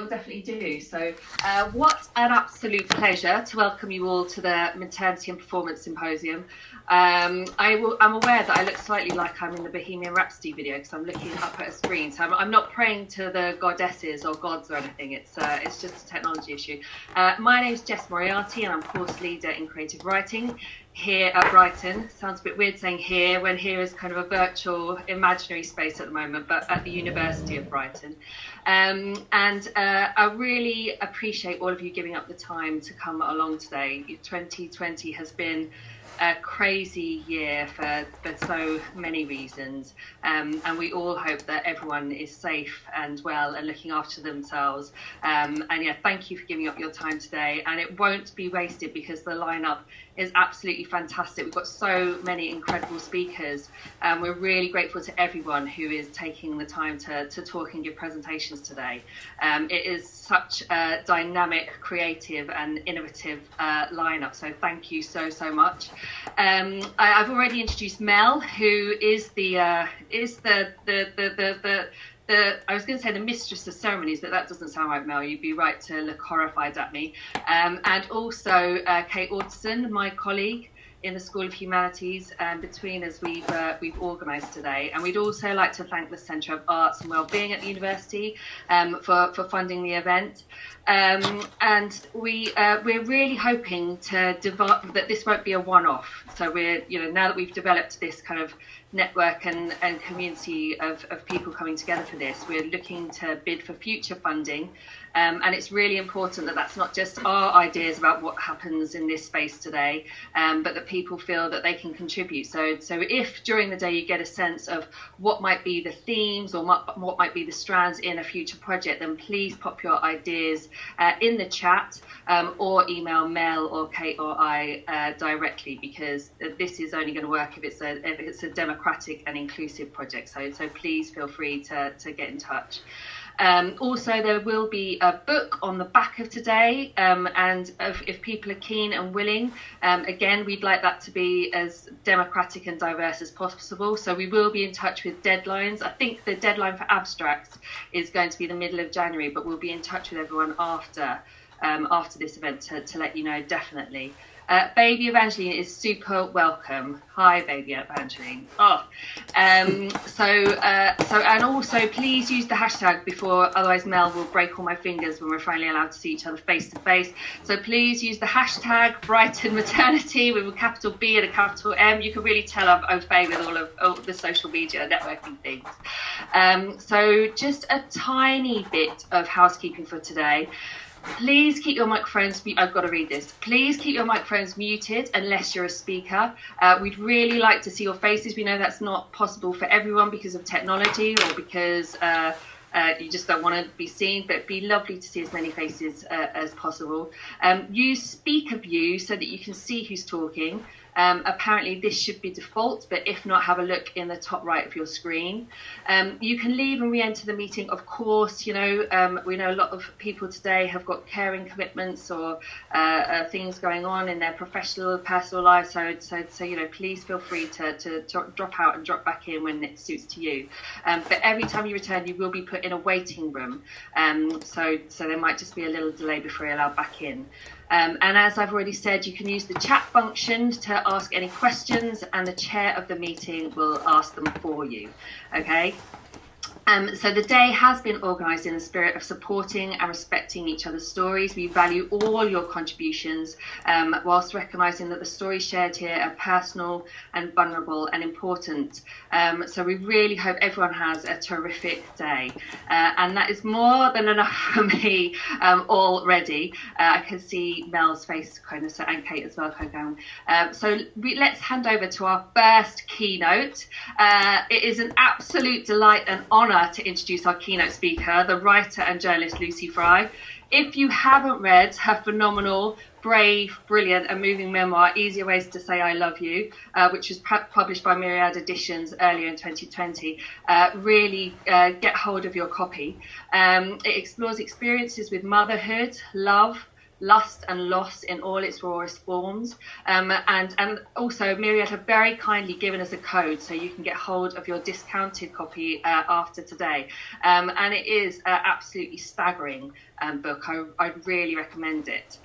definitely do. So what an absolute pleasure to welcome you all to the Maternity and Performance Symposium. I'm aware that I look slightly like I'm in the Bohemian Rhapsody video because I'm looking up at a screen. So I'm not praying to the goddesses or gods or anything. It's just a technology issue. My name's Jess Moriarty and I'm course leader in creative writing here at Brighton. Sounds a bit weird saying here when here is kind of a virtual imaginary space at the moment, but at the University of Brighton. I really appreciate all of you giving up the time to come along today. 2020 has been a crazy year for so many reasons, and we all hope that everyone is safe and well and looking after themselves. And yeah, thank you for giving up your time today, and it won't be wasted because the lineup is absolutely fantastic. We've got so many incredible speakers, and we're really grateful to everyone who is taking the time to talk and give presentations today. It is such a dynamic, creative and innovative lineup, so thank you so much. I've already introduced Mel, who is I was going to say the mistress of ceremonies, but that doesn't sound right, Mel. You'd be right to look horrified at me. And also Kate Orteson, my colleague in the School of Humanities, and between us we've organised today. And we'd also like to thank the Centre of Arts and Wellbeing at the University for funding the event. And we're really hoping that this won't be a one-off. So now that we've developed this kind of network and community of people coming together for this, we're looking to bid for future funding. And it's really important that that's not just our ideas about what happens in this space today, but that people feel that they can contribute. So if during the day you get a sense of what might be the themes or what might be the strands in a future project, then please pop your ideas in the chat or email Mel or Kate or I directly, because this is only going to work if it's a democratic and inclusive project. So please feel free to get in touch. Also, there will be a book on the back of today, and if people are keen and willing, again, we'd like that to be as democratic and diverse as possible. So we will be in touch with deadlines. I think the deadline for abstracts is going to be the middle of January, but we'll be in touch with everyone after this event to let you know definitely. Baby Evangeline is super welcome. Hi, Baby Evangeline. And also please use the hashtag before, otherwise Mel will break all my fingers when we're finally allowed to see each other face to face. So please use the hashtag Brighton Maternity with a capital B and a capital M. You can really tell I'm au fait with all the social media networking things. So just a tiny bit of housekeeping for today. Please keep your microphones, I've got to read this. Please keep your microphones muted unless you're a speaker. We'd really like to see your faces. We know that's not possible for everyone because of technology or because you just don't want to be seen, but it'd be lovely to see as many faces as possible. Use speaker view so that you can see who's talking. Apparently this should be default, but if not, have a look in the top right of your screen. You can leave and re-enter the meeting, of course. We know a lot of people today have got caring commitments or things going on in their professional, personal lives. So please feel free to drop out and drop back in when it suits to you. But every time you return, you will be put in a waiting room. So there might just be a little delay before you're allowed back in. And as I've already said, you can use the chat function to ask any questions and the chair of the meeting will ask them for you. Okay. So the day has been organised in the spirit of supporting and respecting each other's stories. We value all your contributions, whilst recognising that the stories shared here are personal and vulnerable and important. So we really hope everyone has a terrific day. And that is more than enough for me already. I can see Mel's face kind of, and Kate as well, kind of going. So let's hand over to our first keynote. It is an absolute delight and honour to introduce our keynote speaker, the writer and journalist Lucy Fry. If you haven't read her phenomenal, brave, brilliant and moving memoir, Easier Ways to Say I Love You, which was published by Myriad Editions earlier in 2020, really get hold of your copy. It explores experiences with motherhood, love, lust and loss in all its rawest forms. And also Myriad have very kindly given us a code so you can get hold of your discounted copy after today. And it is absolutely staggering book. I'd really recommend it.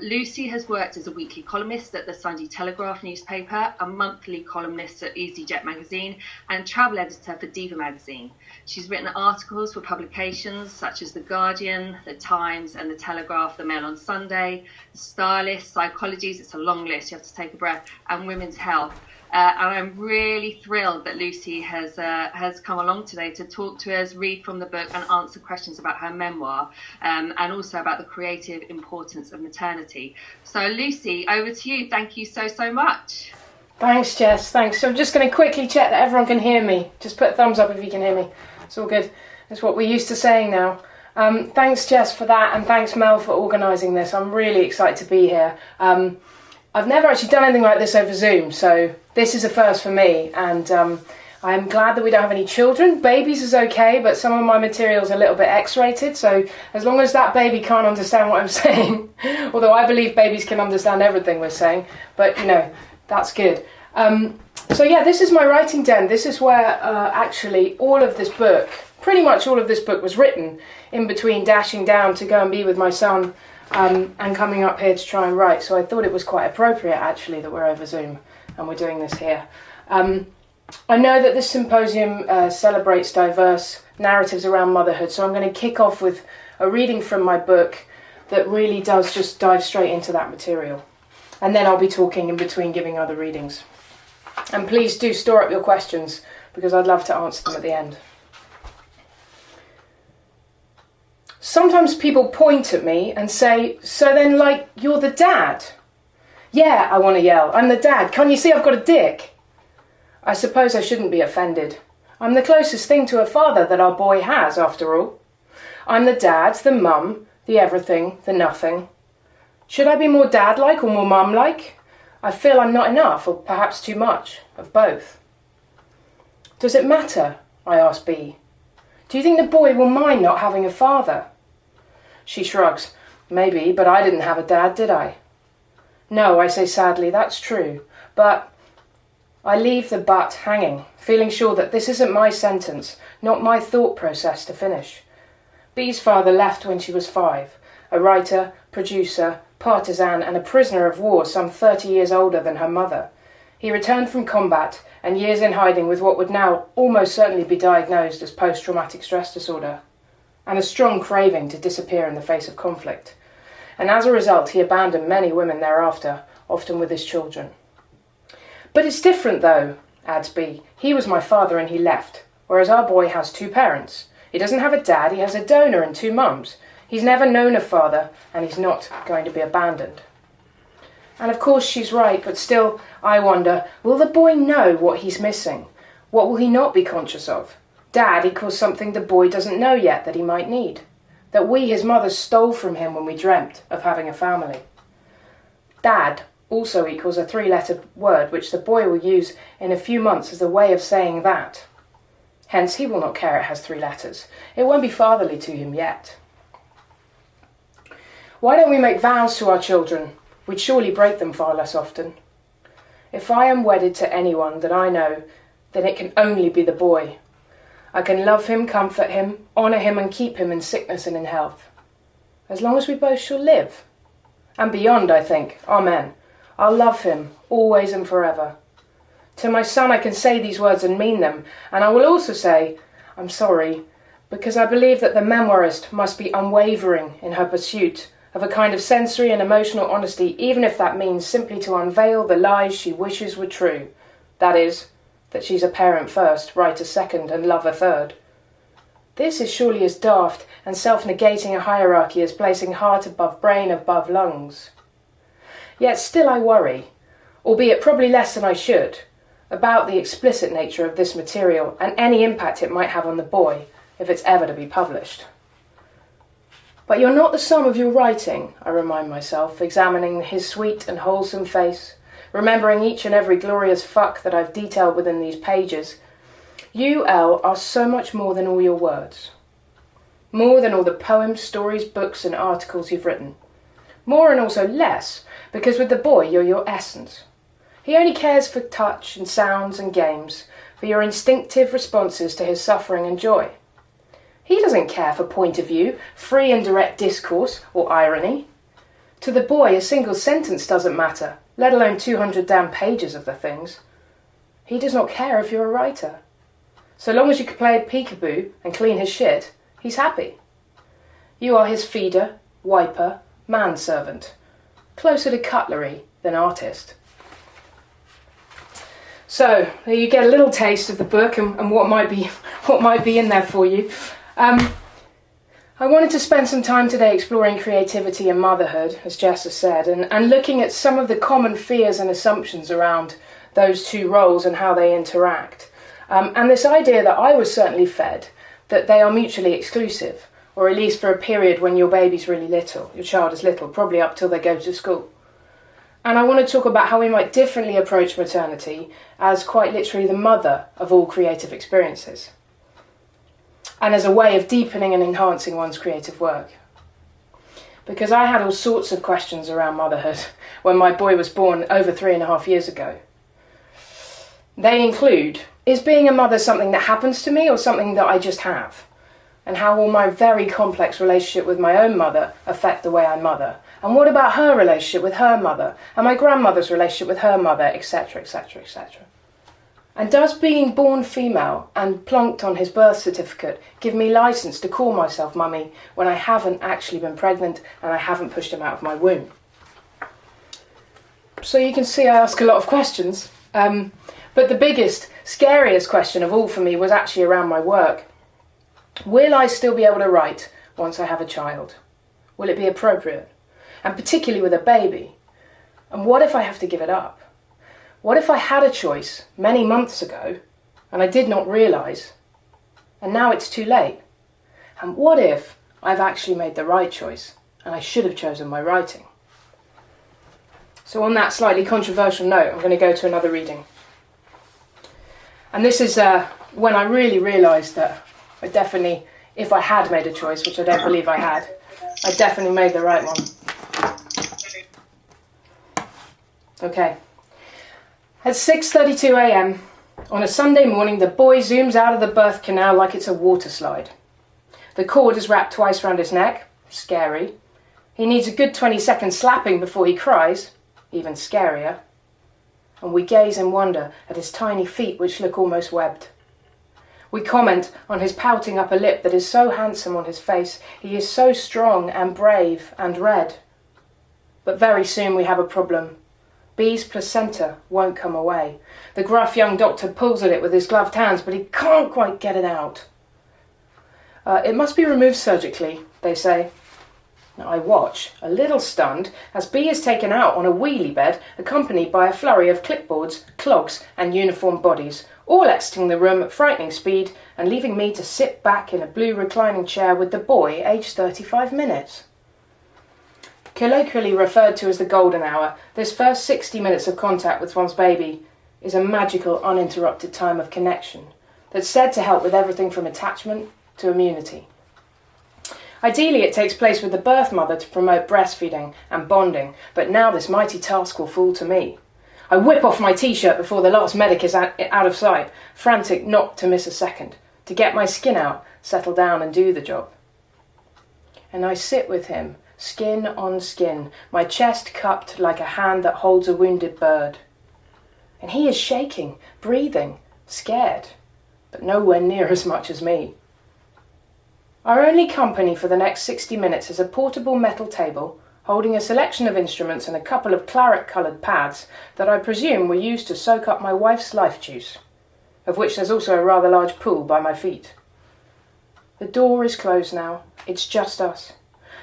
Lucy has worked as a weekly columnist at the Sunday Telegraph newspaper, a monthly columnist at EasyJet magazine, and travel editor for Diva magazine. She's written articles for publications such as The Guardian, The Times and The Telegraph, The Mail on Sunday, Stylist, Psychologies, it's a long list, you have to take a breath, and Women's Health. And I'm really thrilled that Lucy has come along today to talk to us, read from the book and answer questions about her memoir, and also about the creative importance of maternity. So Lucy, over to you. Thank you so much. Thanks, Jess. Thanks. So I'm just going to quickly check that everyone can hear me. Just put a thumbs up if you can hear me. It's all good. It's what we're used to saying now. Thanks, Jess, for that, and thanks, Mel, for organising this. I'm really excited to be here. I've never actually done anything like this over Zoom, so this is a first for me, and I'm glad that we don't have any children. Babies is okay, but some of my material's a little bit X-rated, so as long as that baby can't understand what I'm saying, although I believe babies can understand everything we're saying, but, you know, that's good. So yeah, this is my writing den. This is where actually all of this book, pretty much all of this book was written in between dashing down to go and be with my son and coming up here to try and write. So I thought it was quite appropriate actually that we're over Zoom and we're doing this here. I know that this symposium celebrates diverse narratives around motherhood, so I'm going to kick off with a reading from my book that really does just dive straight into that material. And then I'll be talking in between giving other readings. And please do store up your questions because I'd love to answer them at the end. Sometimes people point at me and say, so then, like, you're the dad? Yeah, I want to yell. I'm the dad. Can't you see I've got a dick? I suppose I shouldn't be offended. I'm the closest thing to a father that our boy has, after all. I'm the dad, the mum, the everything, the nothing. Should I be more dad-like or more mum-like? I feel I'm not enough, or perhaps too much, of both. Does it matter? I ask B. Do you think the boy will mind not having a father? She shrugs. Maybe, but I didn't have a dad, did I? No, I say sadly, that's true. But I leave the but hanging, feeling sure that this isn't my sentence, not my thought process to finish. B's father left when she was 5, a writer, producer, partisan and a prisoner of war some 30 years older than her mother. He returned from combat and years in hiding with what would now almost certainly be diagnosed as post-traumatic stress disorder, and a strong craving to disappear in the face of conflict. And as a result, he abandoned many women thereafter, often with his children. But it's different though, adds B. He was my father and he left, whereas our boy has 2 parents. He doesn't have a dad, he has a donor and 2 mums. He's never known a father and he's not going to be abandoned. And of course she's right, but still I wonder, will the boy know what he's missing? What will he not be conscious of? Dad equals something the boy doesn't know yet that he might need, that we, his mothers, stole from him when we dreamt of having a family. Dad also equals a 3-letter word which the boy will use in a few months as a way of saying that. Hence he will not care it has 3 letters. It won't be fatherly to him yet. Why don't we make vows to our children? We'd surely break them far less often. If I am wedded to anyone that I know, then it can only be the boy. I can love him, comfort him, honour him and keep him in sickness and in health. As long as we both shall live. And beyond, I think. Amen. I'll love him, always and forever. To my son I can say these words and mean them, and I will also say, I'm sorry, because I believe that the memoirist must be unwavering in her pursuit of a kind of sensory and emotional honesty, even if that means simply to unveil the lies she wishes were true. That is, that she's a parent first, writer second, and lover third. This is surely as daft and self-negating a hierarchy as placing heart above brain above lungs. Yet still I worry, albeit probably less than I should, about the explicit nature of this material and any impact it might have on the boy if it's ever to be published. But you're not the sum of your writing, I remind myself, examining his sweet and wholesome face, remembering each and every glorious fuck that I've detailed within these pages. You, Elle, are so much more than all your words. More than all the poems, stories, books and articles you've written. More and also less, because with the boy you're your essence. He only cares for touch and sounds and games, for your instinctive responses to his suffering and joy. He doesn't care for point of view, free and direct discourse, or irony. To the boy, a single sentence doesn't matter, let alone 200 damn pages of the things. He does not care if you're a writer. So long as you can play peekaboo and clean his shit, he's happy. You are his feeder, wiper, manservant, closer to cutlery than artist. So there you get a little taste of the book and what might be in there for you. I wanted to spend some time today exploring creativity and motherhood, as Jess has said, and looking at some of the common fears and assumptions around those two roles and how they interact. And this idea that I was certainly fed, that they are mutually exclusive, or at least for a period when your baby's really little, your child is little, probably up till they go to school. And I want to talk about how we might differently approach maternity as quite literally the mother of all creative experiences, and as a way of deepening and enhancing one's creative work. Because I had all sorts of questions around motherhood when my boy was born over 3.5 years ago. They include, is being a mother something that happens to me or something that I just have? And how will my very complex relationship with my own mother affect the way I mother? And what about her relationship with her mother? And my grandmother's relationship with her mother, etc., etc., etc. And does being born female and plonked on his birth certificate give me license to call myself mummy when I haven't actually been pregnant and I haven't pushed him out of my womb? So you can see I ask a lot of questions. But the biggest, scariest question of all for me was actually around my work. Will I still be able to write once I have a child? Will it be appropriate? And particularly with a baby. And what if I have to give it up? What if I had a choice many months ago and I did not realise, and now it's too late? And what if I've actually made the right choice and I should have chosen my writing? So on that slightly controversial note, I'm going to go to another reading. And this is when I really realised that I definitely, if I had made a choice, which I don't believe I had, I definitely made the right one. Okay. At 6:32 a.m. on a Sunday morning, the boy zooms out of the birth canal like it's a water slide. The cord is wrapped twice round his neck. Scary. He needs a good 20-second slapping before he cries. Even scarier. And we gaze in wonder at his tiny feet, which look almost webbed. We comment on his pouting upper lip that is so handsome on his face. He is so strong and brave and red. But very soon we have a problem. B's placenta won't come away. The gruff young doctor pulls at it with his gloved hands, but he can't quite get it out. It must be removed surgically, they say. Now I watch, a little stunned, as B is taken out on a wheelie bed, accompanied by a flurry of clipboards, clogs, and uniformed bodies, all exiting the room at frightening speed and leaving me to sit back in a blue reclining chair with the boy, aged 35 minutes. Colloquially referred to as the golden hour, this first 60 minutes of contact with one's baby is a magical, uninterrupted time of connection that's said to help with everything from attachment to immunity. Ideally, it takes place with the birth mother to promote breastfeeding and bonding, but now this mighty task will fall to me. I whip off my t-shirt before the last medic is out of sight, frantic not to miss a second, to get my skin out, settle down and do the job. And I sit with him, skin on skin, my chest cupped like a hand that holds a wounded bird. And he is shaking, breathing, scared, but nowhere near as much as me. Our only company for the next 60 minutes is a portable metal table holding a selection of instruments and a couple of claret-coloured pads that I presume were used to soak up my wife's life juice, of which there's also a rather large pool by my feet. The door is closed now. It's just us.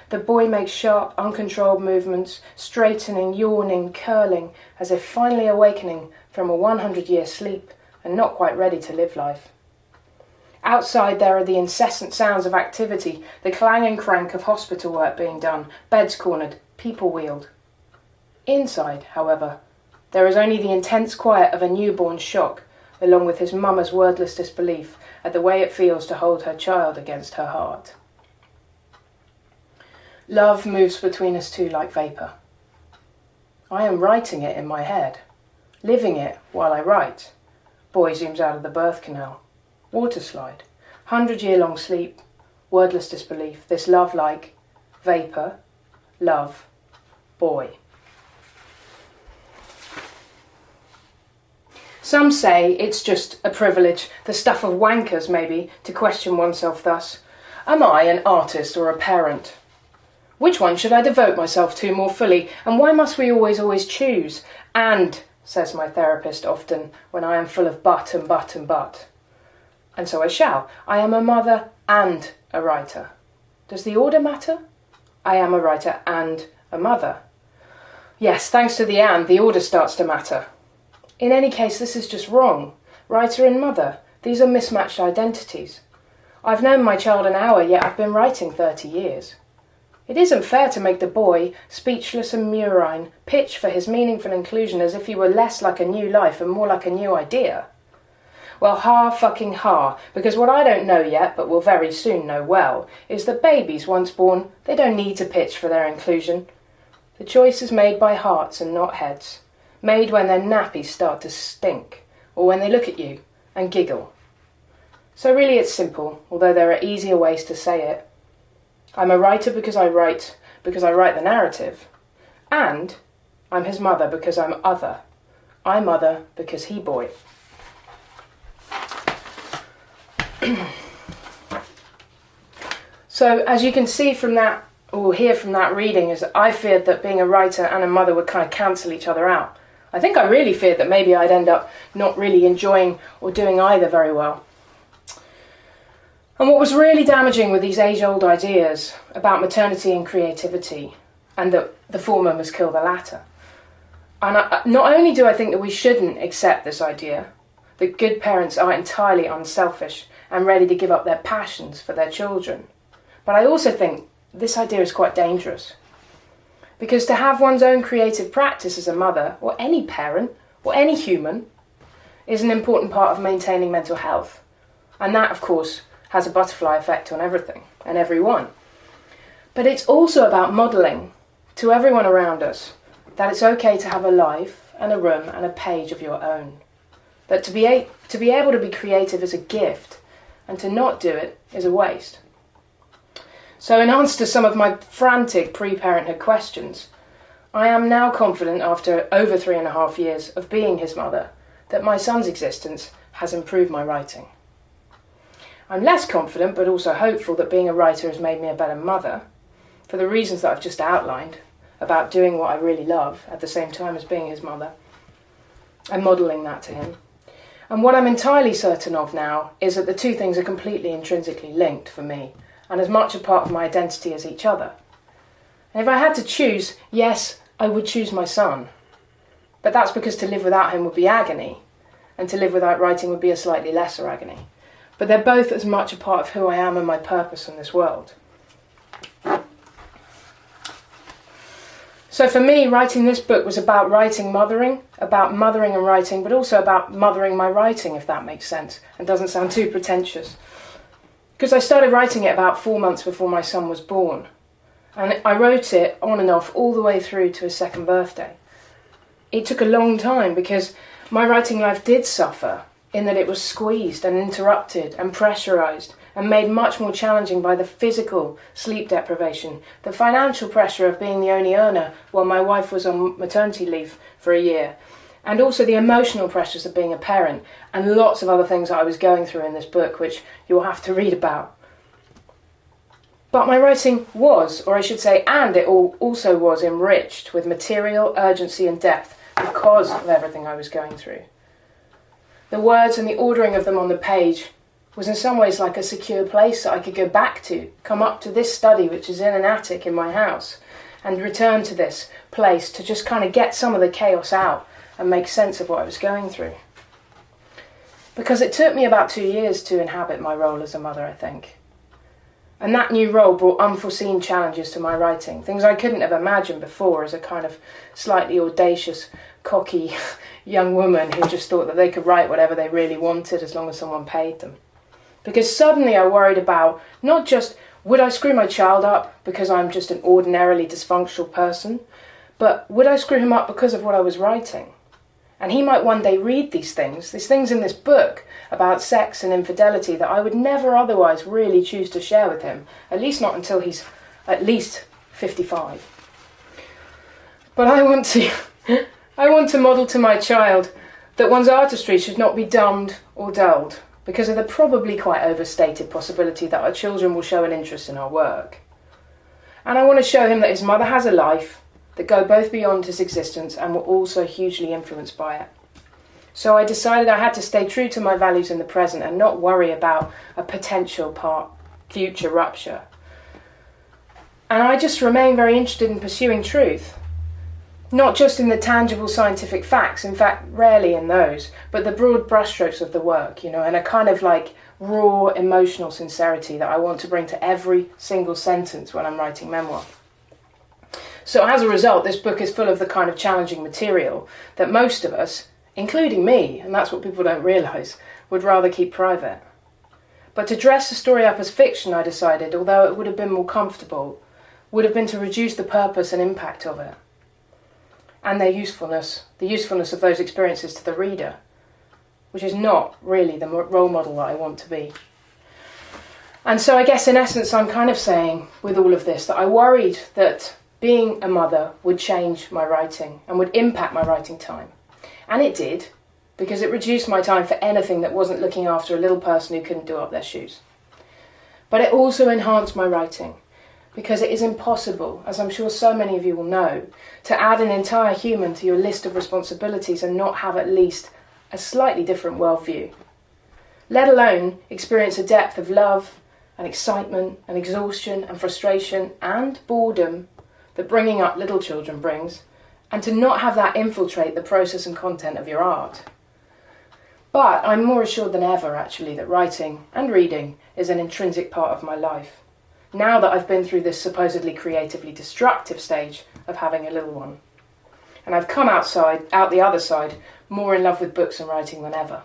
The boy makes sharp, uncontrolled movements, straightening, yawning, curling, as if finally awakening from a 100-year sleep and not quite ready to live life. Outside there are the incessant sounds of activity, the clang and crank of hospital work being done, beds cornered, people wheeled. Inside, however, there is only the intense quiet of a newborn shock, along with his mama's wordless disbelief at the way it feels to hold her child against her heart. Love moves between us two like vapour. I am writing it in my head, living it while I write. Boy zooms out of the birth canal. Water slide. 100-year-long sleep. Wordless disbelief. This love like vapour, love, boy. Some say it's just a privilege, the stuff of wankers maybe, to question oneself thus. Am I an artist or a parent? Which one should I devote myself to more fully, and why must we always choose? And, says my therapist often, when I am full of but and but and but. And so I shall. I am a mother and a writer. Does the order matter? I am a writer and a mother. Yes, thanks to the and, the order starts to matter. In any case, this is just wrong. Writer and mother, these are mismatched identities. I've known my child an hour, yet I've been writing 30 years. It isn't fair to make the boy, speechless and murine, pitch for his meaningful inclusion as if he were less like a new life and more like a new idea. Well, fucking because what I don't know yet, but will very soon know well, is that babies once born, they don't need to pitch for their inclusion. The choice is made by hearts and not heads, made when their nappies start to stink, or when they look at you and giggle. So really it's simple, although there are easier ways to say it. I'm a writer because I write the narrative, and I'm his mother because I'm other. I'm mother because he boy. So, as you can see from that, or hear from that reading, is that I feared that being a writer and a mother would kind of cancel each other out. I think I really feared that maybe I'd end up not really enjoying or doing either very well. And what was really damaging were these age-old ideas about maternity and creativity, and that the former must kill the latter. And not only do I think that we shouldn't accept this idea, that good parents are entirely unselfish and ready to give up their passions for their children, but I also think this idea is quite dangerous. Because to have one's own creative practice as a mother, or any parent, or any human, is an important part of maintaining mental health. And that, of course, has a butterfly effect on everything and everyone. But it's also about modelling to everyone around us that it's okay to have a life and a room and a page of your own. That to be able to be creative is a gift, and to not do it is a waste. So in answer to some of my frantic pre-parenthood questions, I am now confident, after over 3.5 years of being his mother, that my son's existence has improved my writing. I'm less confident, but also hopeful, that being a writer has made me a better mother, for the reasons that I've just outlined, about doing what I really love at the same time as being his mother, and modelling that to him. And what I'm entirely certain of now is that the two things are completely intrinsically linked for me, and as much a part of my identity as each other. And if I had to choose, yes, I would choose my son. But that's because to live without him would be agony, and to live without writing would be a slightly lesser agony. But they're both as much a part of who I am and my purpose in this world. So for me, writing this book was about mothering and writing, but also about mothering my writing, if that makes sense, and doesn't sound too pretentious. Because I started writing it about 4 months before my son was born. And I wrote it on and off all the way through to his 2nd birthday. It took a long time because my writing life did suffer in that it was squeezed and interrupted and pressurised and made much more challenging by the physical sleep deprivation, the financial pressure of being the only earner while my wife was on maternity leave for a year, and also the emotional pressures of being a parent, and lots of other things that I was going through in this book, which you'll have to read about. But my writing was, or I should say, and it also was enriched with material, urgency and depth because of everything I was going through. The words and the ordering of them on the page was in some ways like a secure place that I could go back to, come up to this study, which is in an attic in my house, and return to this place to just kind of get some of the chaos out and make sense of what I was going through. Because it took me about 2 years to inhabit my role as a mother, I think. And that new role brought unforeseen challenges to my writing, things I couldn't have imagined before as a kind of slightly audacious, cocky young woman who just thought that they could write whatever they really wanted as long as someone paid them. Because suddenly I worried about not just Would I screw my child up because I'm just an ordinarily dysfunctional person? But would I screw him up because of what I was writing? And he might one day read these things in this book about sex and infidelity that I would never otherwise really choose to share with him, at least not until he's at least 55. But I want to model to my child that one's artistry should not be dumbed or dulled because of the probably quite overstated possibility that our children will show an interest in our work. And I want to show him that his mother has a life that go both beyond his existence and were also hugely influenced by it. So I decided I had to stay true to my values in the present and not worry about a potential future rupture. And I just remain very interested in pursuing truth. Not just in the tangible scientific facts, in fact, rarely in those, but the broad brushstrokes of the work, and a kind of like raw emotional sincerity that I want to bring to every single sentence when I'm writing memoir. So as a result, this book is full of the kind of challenging material that most of us, including me, and that's what people don't realise, would rather keep private. But to dress the story up as fiction, I decided, although it would have been more comfortable, would have been to reduce the purpose and impact of it. And their usefulness, the usefulness of those experiences to the reader, which is not really the role model that I want to be. And so I guess in essence I'm kind of saying with all of this that I worried that being a mother would change my writing and would impact my writing time. And it did, because it reduced my time for anything that wasn't looking after a little person who couldn't do up their shoes. But it also enhanced my writing, because it is impossible, as I'm sure so many of you will know, to add an entire human to your list of responsibilities and not have at least a slightly different worldview. Let alone experience a depth of love and excitement and exhaustion and frustration and boredom that bringing up little children brings, and to not have that infiltrate the process and content of your art. But I'm more assured than ever, actually, that writing and reading is an intrinsic part of my life, now that I've been through this supposedly creatively destructive stage of having a little one. And I've come out the other side, more in love with books and writing than ever.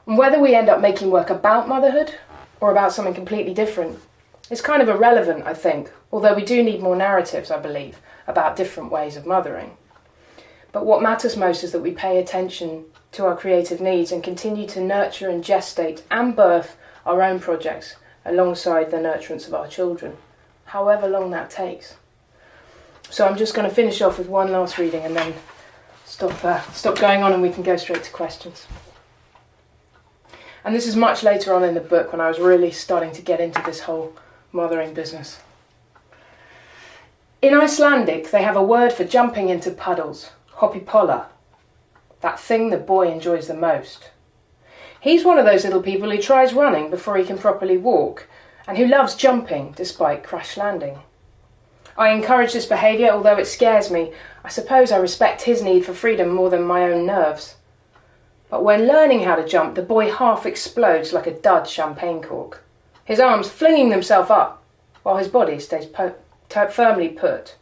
And whether we end up making work about motherhood or about something completely different is kind of irrelevant, I think, although we do need more narratives, I believe, about different ways of mothering. But what matters most is that we pay attention to our creative needs and continue to nurture and gestate and birth our own projects alongside the nurturance of our children, however long that takes. So I'm just going to finish off with one last reading and then stop going on and we can go straight to questions. And this is much later on in the book when I was really starting to get into this whole mothering business. In Icelandic, they have a word for jumping into puddles, hopipolla, that thing the boy enjoys the most. He's one of those little people who tries running before he can properly walk, and who loves jumping despite crash landing. I encourage this behaviour, although it scares me. I suppose I respect his need for freedom more than my own nerves. But when learning how to jump, the boy half explodes like a dud champagne cork, his arms flinging themselves up, while his body stays firmly put.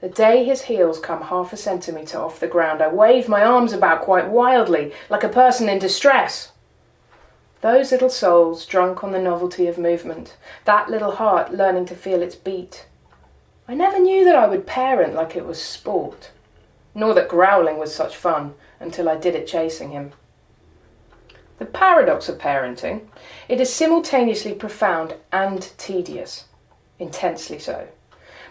The day his heels come half a centimetre off the ground, I wave my arms about quite wildly, like a person in distress. Those little souls drunk on the novelty of movement, that little heart learning to feel its beat. I never knew that I would parent like it was sport, nor that growling was such fun until I did it chasing him. The paradox of parenting, it is simultaneously profound and tedious, intensely so.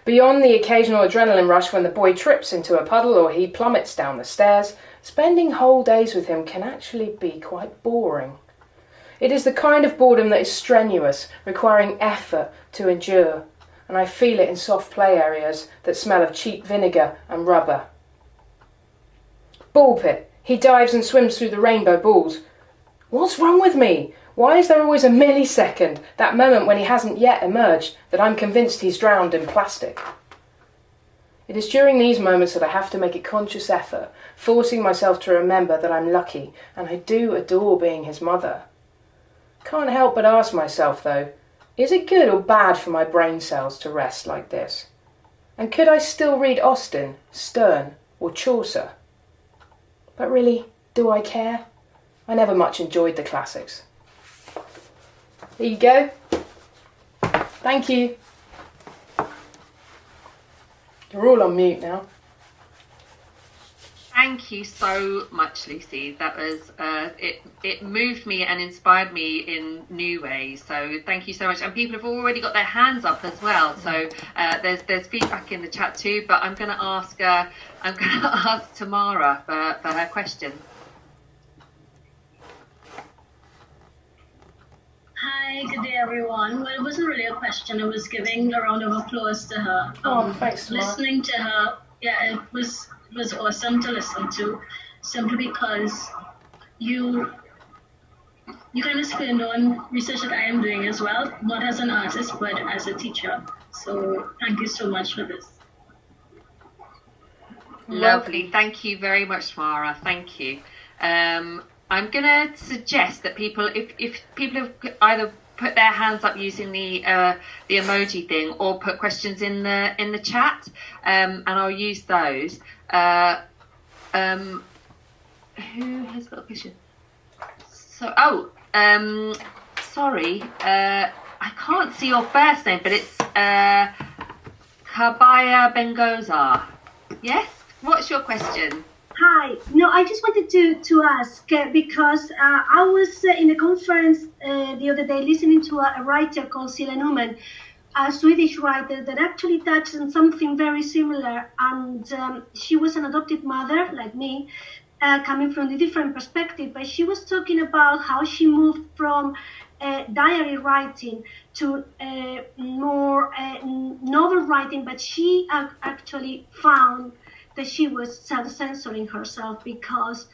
Beyond the occasional adrenaline rush when the boy trips into a puddle or he plummets down the stairs, spending whole days with him can actually be quite boring. It is the kind of boredom that is strenuous, requiring effort to endure, and I feel it in soft play areas that smell of cheap vinegar and rubber. Ball pit. He dives and swims through the rainbow balls. What's wrong with me? Why is there always a millisecond, that moment when he hasn't yet emerged, that I'm convinced he's drowned in plastic? It is during these moments that I have to make a conscious effort, forcing myself to remember that I'm lucky, and I do adore being his mother. Can't help but ask myself, though, is it good or bad for my brain cells to rest like this? And could I still read Austen, Sterne, or Chaucer? But really, do I care? I never much enjoyed the classics. There you go. Thank you. You're all on mute now. Thank you so much, Lucy. That was it moved me and inspired me in new ways. So thank you so much. And people have already got their hands up as well. So there's feedback in the chat too. But I'm going to ask Tamara for her question. Hi, good day, everyone. Well, it wasn't really a question. I was giving a round of applause to her. Thanks, Tamara. Listening to her, yeah, it was awesome to listen to, simply because you kind of spin on research that I am doing as well, not as an artist, but as a teacher. So thank you so much for this. Lovely. Thank you very much, Mara. Thank you. I'm going to suggest that people, if people have either put their hands up using the emoji thing or put questions in the chat, and I'll use those. Who has got a question? So, sorry, I can't see your first name, but it's Kabaya Bengoza. Yes? What's your question? Hi. No, I just wanted to ask because I was in a conference the other day listening to a writer called Silla Newman, a Swedish writer that actually touched on something very similar. And she was an adopted mother like me, coming from a different perspective. But she was talking about how she moved from diary writing to more novel writing. But she actually found that she was self-censoring herself because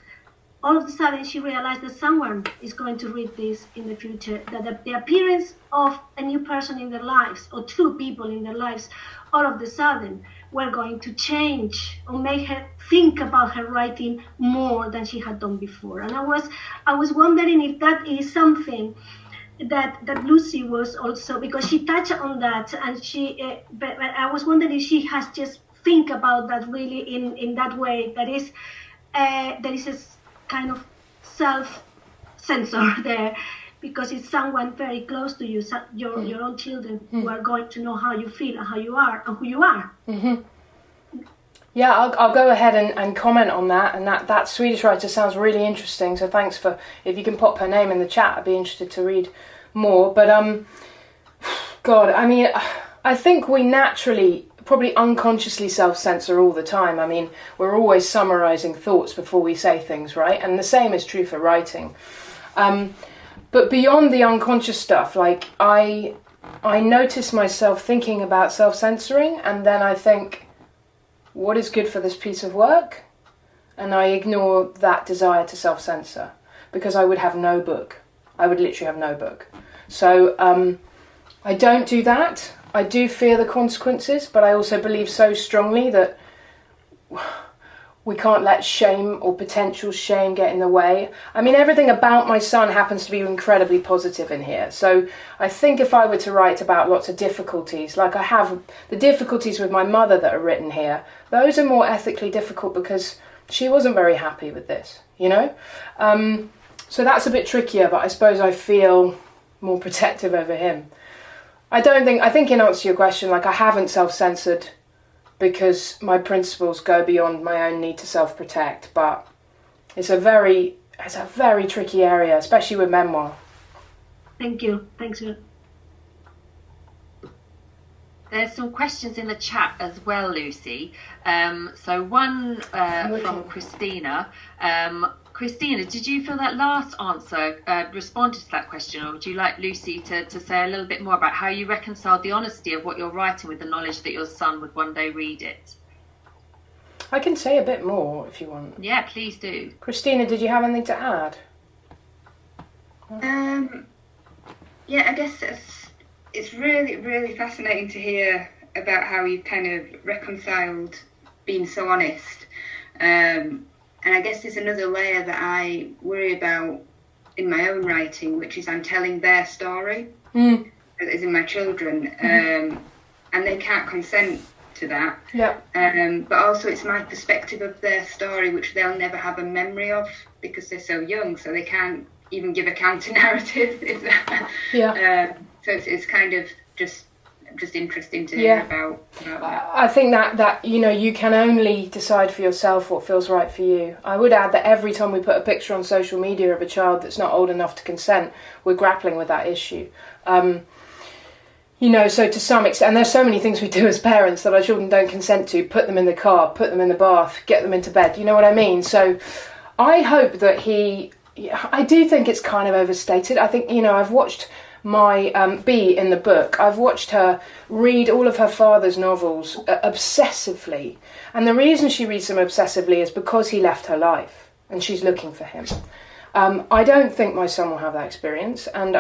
all of a sudden she realized that someone is going to read this in the future, that the appearance of a new person in their lives, or two people in their lives, all of a sudden were going to change or make her think about her writing more than she had done before. And I was wondering if that is something that Lucy was also, because she touched on that, and but I was wondering if she has just think about that really in that way, that is there is a kind of self-censor there, because it's someone very close to you, your own children, who are going to know how you feel and how you are and who you are. Mm-hmm. Yeah, I'll go ahead and comment on that, and that Swedish writer sounds really interesting, so thanks for, if you can pop her name in the chat, I'd be interested to read more. But God, I mean, I think we naturally probably unconsciously self-censor all the time. I mean, we're always summarizing thoughts before we say things, right? And the same is true for writing. But beyond the unconscious stuff, like I notice myself thinking about self-censoring, and then I think, what is good for this piece of work? And I ignore that desire to self-censor, because I would have no book. I would literally have no book. So I don't do that. I do fear the consequences, but I also believe so strongly that we can't let shame or potential shame get in the way. I mean, everything about my son happens to be incredibly positive in here. So I think if I were to write about lots of difficulties, like I have the difficulties with my mother that are written here, those are more ethically difficult because she wasn't very happy with this, you know? So that's a bit trickier, but I suppose I feel more protective over him. I think in answer to your question, like I haven't self-censored because my principles go beyond my own need to self-protect, but it's a very tricky area, especially with memoir. Thank you. Thanks. There's some questions in the chat as well, Lucy. So one from Christina. Christina, did you feel that last answer responded to that question, or would you like Lucy to say a little bit more about how you reconciled the honesty of what you're writing with the knowledge that your son would one day read it? I can say a bit more if you want. Yeah, please do. Christina, did you have anything to add? Yeah, I guess it's really, really fascinating to hear about how you've kind of reconciled being so honest. And I guess there's another layer that I worry about in my own writing, which is I'm telling their story, as in my children, and they can't consent to that. Yeah. But also it's my perspective of their story, which they'll never have a memory of because they're so young, so they can't even give a counter narrative. Yeah. So it's kind of just just interesting to hear about that. I think that you can only decide for yourself what feels right for you. I would add that every time we put a picture on social media of a child that's not old enough to consent, we're grappling with that issue. So to some extent, and there's so many things we do as parents that our children don't consent to, put them in the car, put them in the bath, get them into bed, you know what I mean? So I hope that I do think it's kind of overstated. I think, I've watched my Bee in the book, I've watched her read all of her father's novels obsessively. And the reason she reads them obsessively is because he left her life and she's looking for him. I don't think my son will have that experience, and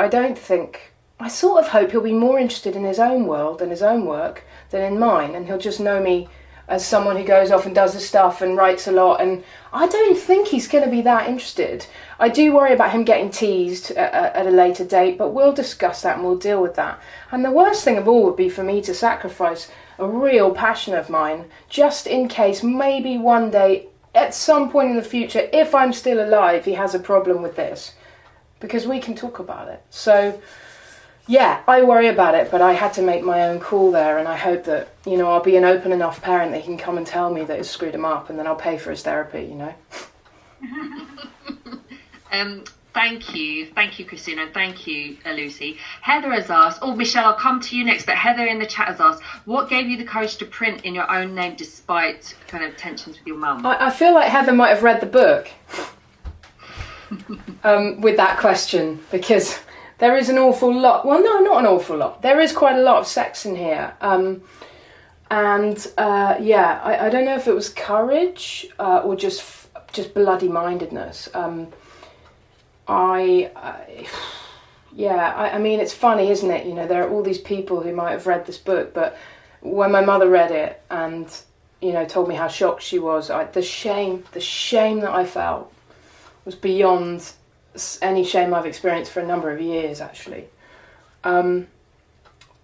I sort of hope he'll be more interested in his own world and his own work than in mine, and he'll just know me as someone who goes off and does his stuff and writes a lot, and I don't think he's going to be that interested. I do worry about him getting teased at a later date, but we'll discuss that and we'll deal with that. And the worst thing of all would be for me to sacrifice a real passion of mine just in case maybe one day, at some point in the future, if I'm still alive, he has a problem with this, because we can talk about it. So yeah, I worry about it, but I had to make my own call there, and I hope that, I'll be an open enough parent that he can come and tell me that it's screwed him up, and then I'll pay for his therapy, Thank you, Christina, and thank you, Lucy. Heather has asked, Michelle, I'll come to you next, but Heather in the chat has asked, what gave you the courage to print in your own name despite kind of tensions with your mum? I feel like Heather might have read the book with that question, because there is an awful lot. Well, no, not an awful lot. There is quite a lot of sex in here. I don't know if it was courage or just bloody mindedness. I mean, it's funny, isn't it? There are all these people who might have read this book, but when my mother read it and, told me how shocked she was, the shame that I felt was beyond any shame I've experienced for a number of years, actually. But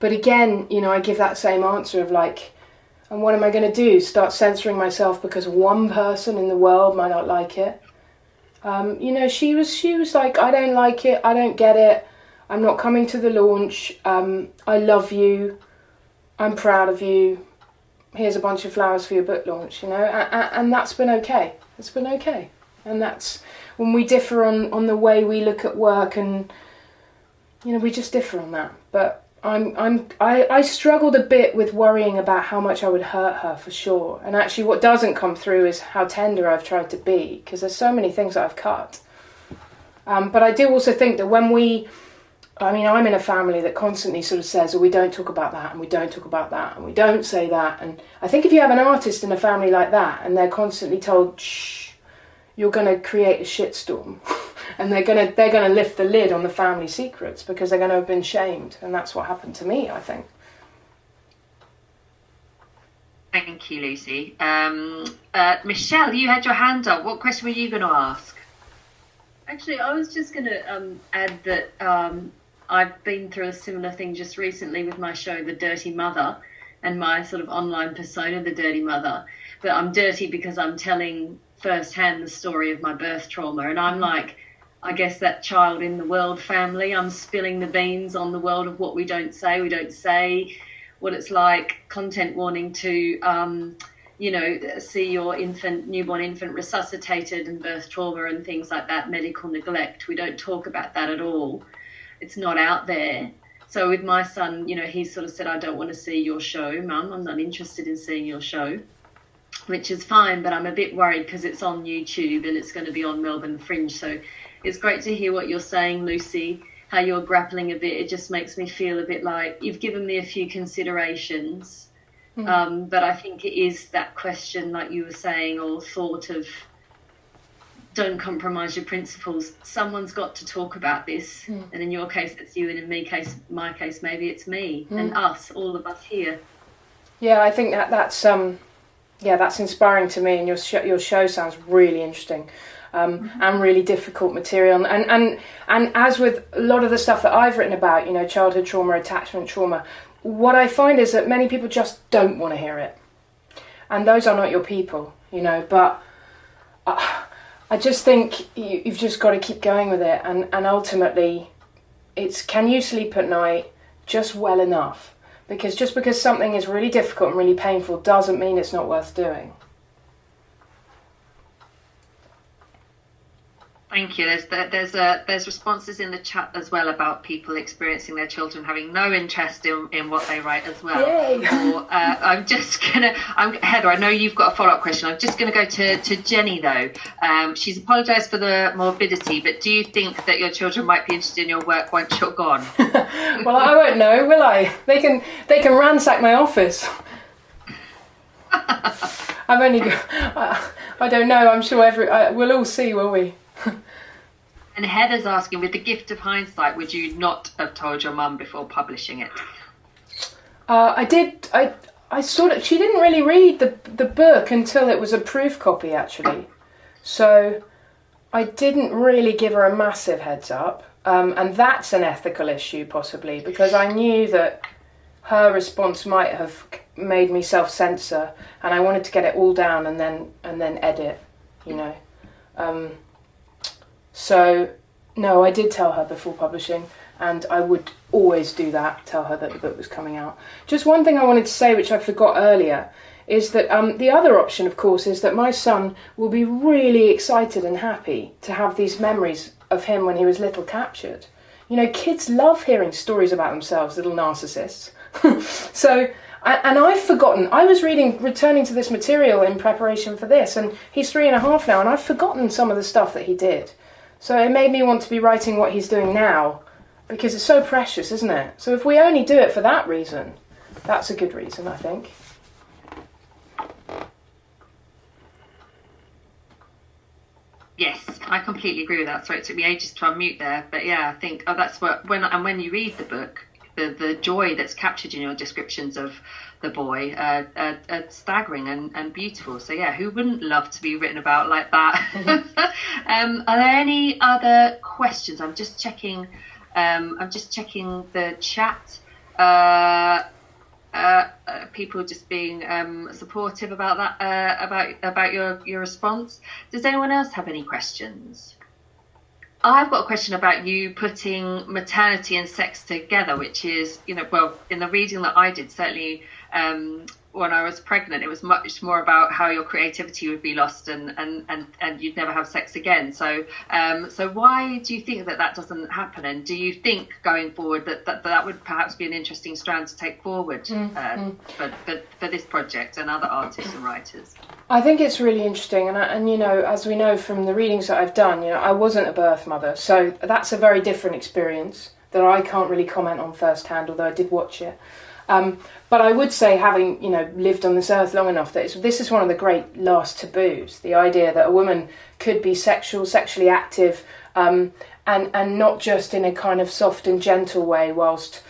again, I give that same answer of and what am I going to do? Start censoring myself because one person in the world might not like it? She was like, I don't like it, I don't get it, I'm not coming to the launch, I love you, I'm proud of you, here's a bunch of flowers for your book launch, and that's been okay. It's been okay. And that's when we differ on the way we look at work, and we just differ on that. But I struggled a bit with worrying about how much I would hurt her, for sure. And actually what doesn't come through is how tender I've tried to be, because there's so many things that I've cut. But I do also think that I'm in a family that constantly sort of says, we don't talk about that, and we don't talk about that, and we don't say that. And I think if you have an artist in a family like that, and they're constantly told, shh, you're going to create a shitstorm, and they're going to lift the lid on the family secrets because they're going to have been shamed, and that's what happened to me, I think. Thank you, Lucy. Michelle, you had your hand up. What question were you going to ask? Actually, I was just going to add that I've been through a similar thing just recently with my show, The Dirty Mother, and my sort of online persona, The Dirty Mother. But I'm dirty because I'm telling firsthand the story of my birth trauma, and I'm like, I guess, that child in the world family. I'm spilling the beans on the world of what we don't say what it's like, content warning to see your newborn infant resuscitated, and birth trauma and things like that, medical neglect. We don't talk about that at all. It's not out there. So with my son, he sort of said, I don't want to see your show, Mum, I'm not interested in seeing your show. Which is fine, but I'm a bit worried because it's on YouTube and it's going to be on Melbourne Fringe. So it's great to hear what you're saying, Lucy, how you're grappling a bit. It just makes me feel a bit like you've given me a few considerations. But I think it is that question, like you were saying, or thought of don't compromise your principles. Someone's got to talk about this. And in your case, it's you, and in my case, maybe it's me and us, all of us here. Yeah, I think that's inspiring to me, and your show sounds really interesting, and really difficult material. And as with a lot of the stuff that I've written about, childhood trauma, attachment trauma, what I find is that many people just don't want to hear it, and those are not your people, But I just think you've just got to keep going with it, and ultimately, it's, can you sleep at night just well enough? because just because something is really difficult and really painful doesn't mean it's not worth doing. Thank you. There's responses in the chat as well about people experiencing their children having no interest in what they write as well. Yay. Or, Heather, I know you've got a follow-up question. I'm just going to go to Jenny though. She's apologised for the morbidity, but do you think that your children might be interested in your work once you're gone? Well, I won't know, will I? They can ransack my office. I don't know. I'm sure we'll all see, will we? And Heather's asking, with the gift of hindsight, would you not have told your mum before publishing it? I did. I sort of. She didn't really read the book until it was a proof copy, actually. So I didn't really give her a massive heads up, and that's an ethical issue possibly, because I knew that her response might have made me self-censor, and I wanted to get it all down and then edit, you know. So, no, I did tell her before publishing, and I would always do that, tell her that the book was coming out. Just one thing I wanted to say, which I forgot earlier, is that the other option, of course, is that my son will be really excited and happy to have these memories of him when he was little captured. You know, kids love hearing stories about themselves, little narcissists. So, and I've forgotten, I was returning to this material in preparation for this, and he's 3.5 now, and I've forgotten some of the stuff that he did. So it made me want to be writing what he's doing now, because it's so precious, isn't it? So if we only do it for that reason, that's a good reason, I think. Yes, I completely agree with that. Sorry, it took me ages to unmute there, but yeah, I think that's what when you read the book, the joy that's captured in your descriptions of the boy are staggering and beautiful. So yeah, who wouldn't love to be written about like that? Mm-hmm. Are there any other questions? I'm just checking the chat. People just being supportive about that, about your response. Does anyone else have any questions? I've got a question about you putting maternity and sex together, which is, you know, well, in the reading that I did, certainly when I was pregnant, it was much more about how your creativity would be lost and you'd never have sex again. So why do you think that doesn't happen? And do you think going forward that would perhaps be an interesting strand to take forward for this project and other artists and writers? I think it's really interesting, and you know, as we know from the readings that I've done, you know, I wasn't a birth mother, so that's a very different experience that I can't really comment on firsthand, although I did watch it. But I would say, having, you know, lived on this earth long enough, that this is one of the great last taboos, the idea that a woman could be sexually active, and not just in a kind of soft and gentle way whilst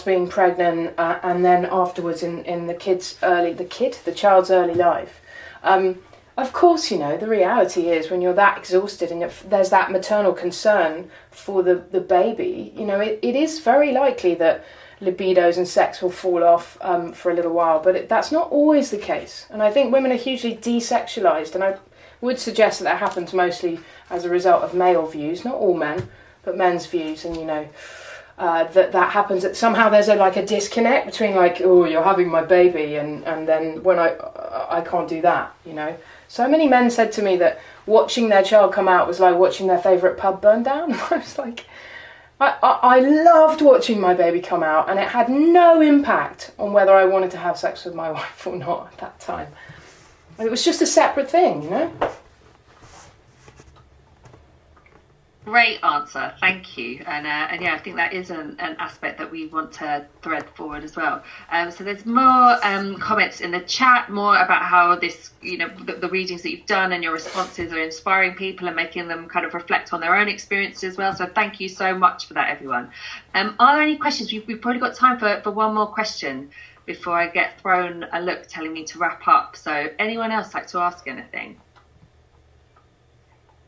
being pregnant, and then afterwards in the child's early life. Of course, you know, the reality is when you're that exhausted and there's that maternal concern for the baby, you know, it is very likely that libidos and sex will fall off for a little while, but that's not always the case. And I think women are hugely desexualized, and I would suggest that happens mostly as a result of male views, not all men, but men's views, and you know, that happens, that somehow there's a disconnect between like, oh, you're having my baby, and then when I can't do that, you know. So many men said to me that watching their child come out was like watching their favourite pub burn down. I was like, I loved watching my baby come out, and it had no impact on whether I wanted to have sex with my wife or not at that time. It was just a separate thing, you know. Great answer, thank you. And yeah, I think that is an aspect that we want to thread forward as well. So there's more comments in the chat, more about how this, you know, the readings that you've done and your responses are inspiring people and making them kind of reflect on their own experiences as well. So thank you so much for that, everyone. Are there any questions? We've probably got time for one more question before I get thrown a look telling me to wrap up. So anyone else like to ask anything?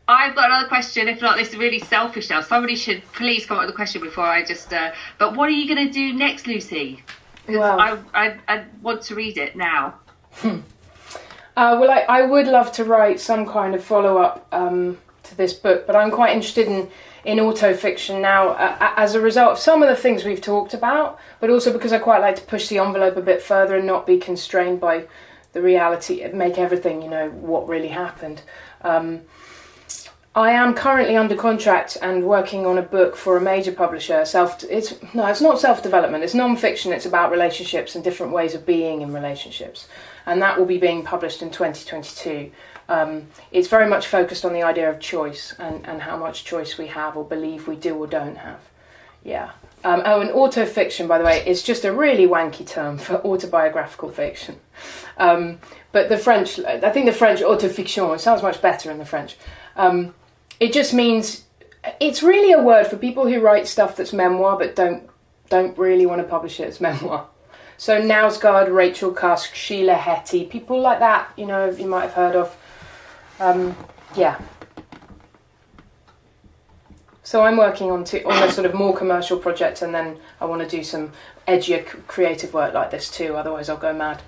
I've got another question. If not, this is really selfish now. Somebody should please come up with a question before I just... But what are you going to do next, Lucy? Because I want to read it now. Well, I would love to write some kind of follow-up to this book, but I'm quite interested in autofiction now as a result of some of the things we've talked about, but also because I quite like to push the envelope a bit further and not be constrained by the reality, make everything, what really happened. I am currently under contract and working on a book for a major publisher. It's not self-development, it's non-fiction, it's about relationships and different ways of being in relationships. And that will be being published in 2022. It's very much focused on the idea of choice and how much choice we have or believe we do or don't have. Yeah. And autofiction, by the way, is just a really wanky term for autobiographical fiction. But the French, I think the French autofiction, it sounds much better in the French. It just means, it's really a word for people who write stuff that's memoir but don't really want to publish it as memoir. So Nausgaard, Rachel Cusk, Sheila Hetty, people like that, you might have heard of. Yeah. So I'm working on a sort of more commercial project, and then I want to do some edgier creative work like this too, otherwise I'll go mad.